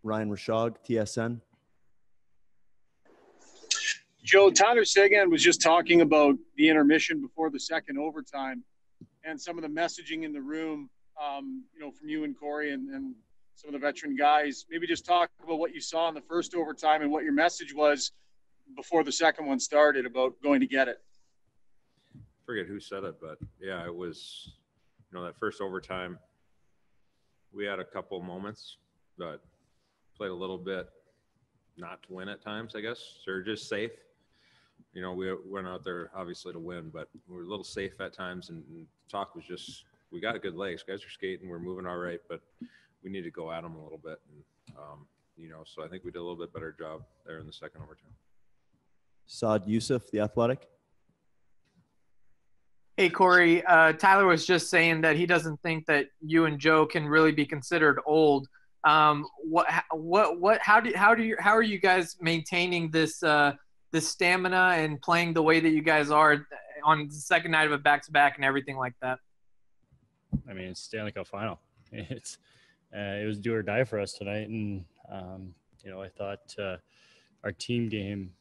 Ryan Rashog, TSN. Joe, Tyler Seguin was just talking about the intermission before the second overtime and some of the messaging in the room, from you and Corey and some of the veteran guys. Maybe just talk about what you saw in the first overtime and what your message was before the second one started about going to get it. I forget who said it, but yeah, it was, that first overtime, we had a couple moments, but played a little bit not to win at times, I guess, or just safe. We went out there obviously to win, but we were a little safe at times. And talk was just, we got good legs. Guys are skating, we're moving all right, but we need to go at them a little bit. And, so I think we did a little bit better job there in the second overtime. Saad Youssef, The Athletic. Hey, Corey, Tyler was just saying that he doesn't think that you and Joe can really be considered old. How are you guys maintaining this stamina and playing the way that you guys are on the second night of a back-to-back and everything like that? I mean, it's Stanley Cup final. It was do or die for us tonight, and I thought our team game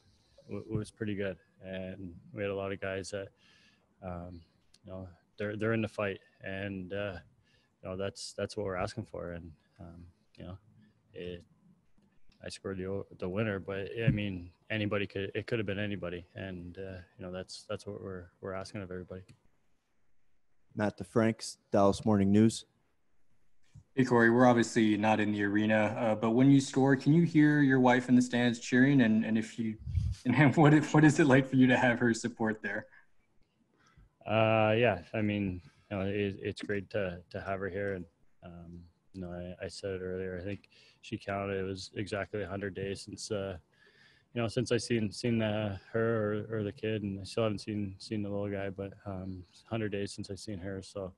was pretty good, and we had a lot of guys that they're in the fight, and that's what we're asking for, and I scored the winner, but I mean, it could have been anybody, and that's what we're asking of everybody. Matt DeFranks, Dallas Morning News. Hey, Corey, we're obviously not in the arena, but when you score, can you hear your wife in the stands cheering? And what is it like for you to have her support there? Yeah, I mean, it's great to have her here, and I said it earlier. I think she counted. It was exactly 100 days since since I seen her or the kid, and I still haven't seen the little guy, but 100 days since I seen her. So,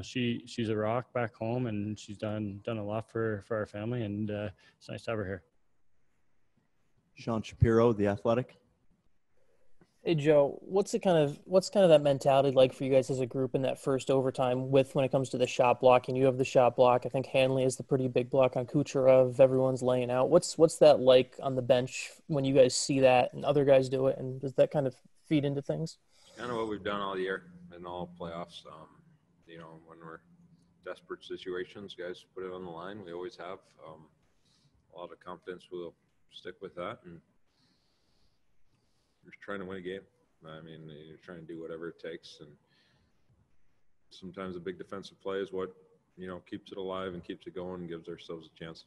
she's a rock back home, and she's done a lot for our family, and it's nice to have her here. Sean Shapiro, The Athletic. Hey, Joe, what's kind of that mentality like for you guys as a group in that first overtime when it comes to the shot block? And you have the shot block. I think Hanley is the pretty big block on Kucherov. Everyone's laying out. What's that like on the bench when you guys see that and other guys do it? And does that kind of feed into things? It's kind of what we've done all year in all playoffs. When we're desperate situations, guys put it on the line. We always have a lot of confidence. We'll stick with that, and you're trying to win a game. I mean, you're trying to do whatever it takes, and sometimes a big defensive play is what keeps it alive and keeps it going and gives ourselves a chance.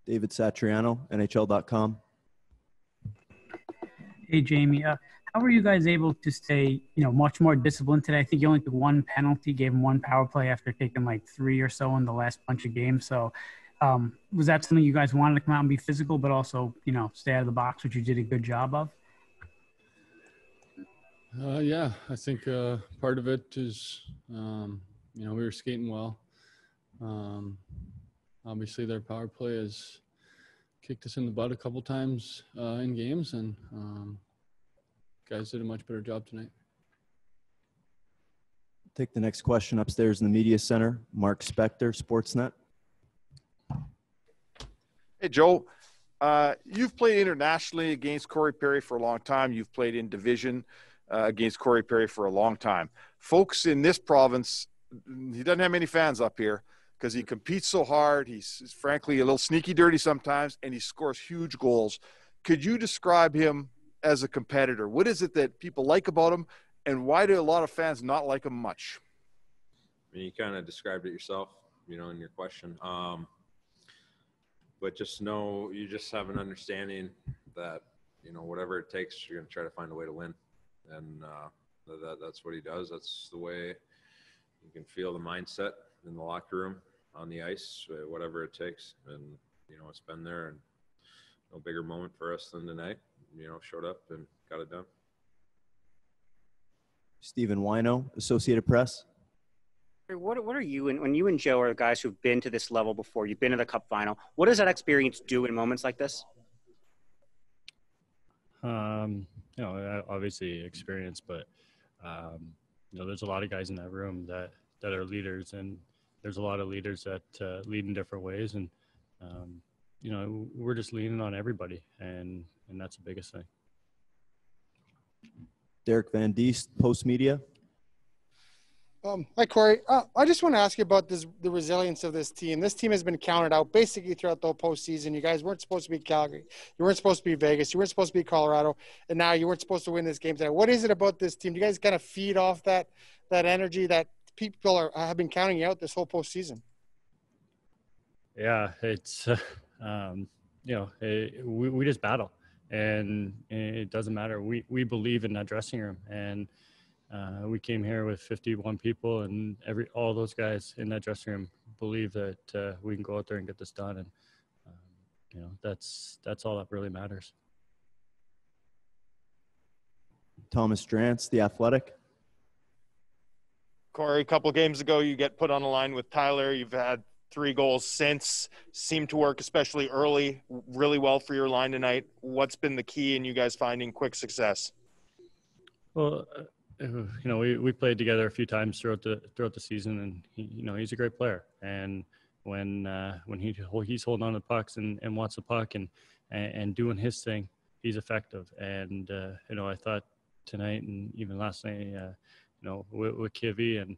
David Satriano, NHL.com. Hey, Jamie. How were you guys able to stay, much more disciplined today? I think you only took one penalty, gave him one power play after taking like 3 or so in the last bunch of games. So was that something you guys wanted to come out and be physical, but also, stay out of the box, which you did a good job of? Yeah, I think part of it is, we were skating well. Obviously, their power play has kicked us in the butt a couple times in games, and guys did a much better job tonight. Take the next question upstairs in the media center. Mark Spector, Sportsnet. Hey, Joe. You've played internationally against Corey Perry for a long time. You've played in division against Corey Perry for a long time. Folks in this province, he doesn't have many fans up here because he competes so hard. He's frankly a little sneaky dirty sometimes, and he scores huge goals. Could you describe him as a competitor? What is it that people like about him, and why do a lot of fans not like him much? I mean, you kind of described it yourself, in your question. But just know, you just have an understanding that, whatever it takes, you're going to try to find a way to win. And that's what he does. That's the way you can feel the mindset in the locker room, on the ice, whatever it takes. And, it's been there, and no bigger moment for us than tonight. Showed up and got it done. Stephen Wino, Associated Press. What are you and when you and Joe are guys who've been to this level before? You've been to the Cup final. What does that experience do in moments like this? Obviously experience, but there's a lot of guys in that room that are leaders, and there's a lot of leaders that lead in different ways, and we're just leaning on everybody, and that's the biggest thing. Derek Van Diest, Post Media. Hi, Corey. I just want to ask you about the resilience of this team. This team has been counted out basically throughout the whole postseason. You guys weren't supposed to be Calgary. You weren't supposed to be Vegas. You weren't supposed to be Colorado. And now you weren't supposed to win this game today. What is it about this team? Do you guys kind of feed off that energy that people have been counting you out this whole postseason? Yeah, it's, we just battle. And it doesn't matter. We believe in that dressing room. And we came here with 51 people, and all those guys in that dressing room believe that we can go out there and get this done. And that's all that really matters. Thomas Drance, The Athletic. Corey, a couple games ago, you get put on the line with Tyler. You've had 3 goals since. Seemed to work, especially early, really well for your line tonight. What's been the key in you guys finding quick success? Well, we played together a few times throughout the season, and he's a great player. And when he's holding on to pucks and wants the puck and doing his thing, he's effective. And I thought tonight and even last night, with Kivy and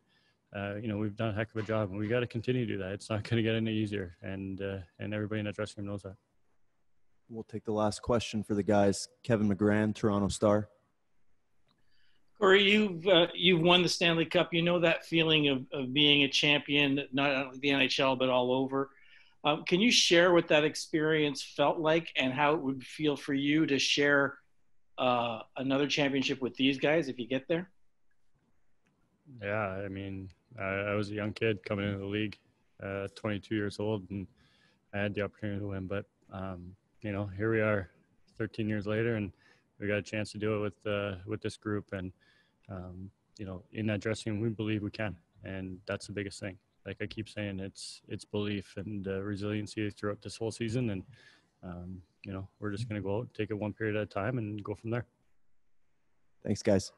we've done a heck of a job, and we got to continue to do that. It's not going to get any easier, and everybody in that dressing room knows that. We'll take the last question for the guys. Kevin McGran, Toronto Star. Corey, you've won the Stanley Cup. You know that feeling of being a champion, not only the NHL, but all over. Can you share what that experience felt like and how it would feel for you to share another championship with these guys if you get there? Yeah, I mean, I was a young kid coming into the league, 22 years old, and I had the opportunity to win. But, here we are 13 years later, and we got a chance to do it with this group. And, in that dressing room, we believe we can. And that's the biggest thing. Like I keep saying, it's belief and resiliency throughout this whole season. And, we're just going to go out, take it one period at a time, and go from there. Thanks, guys.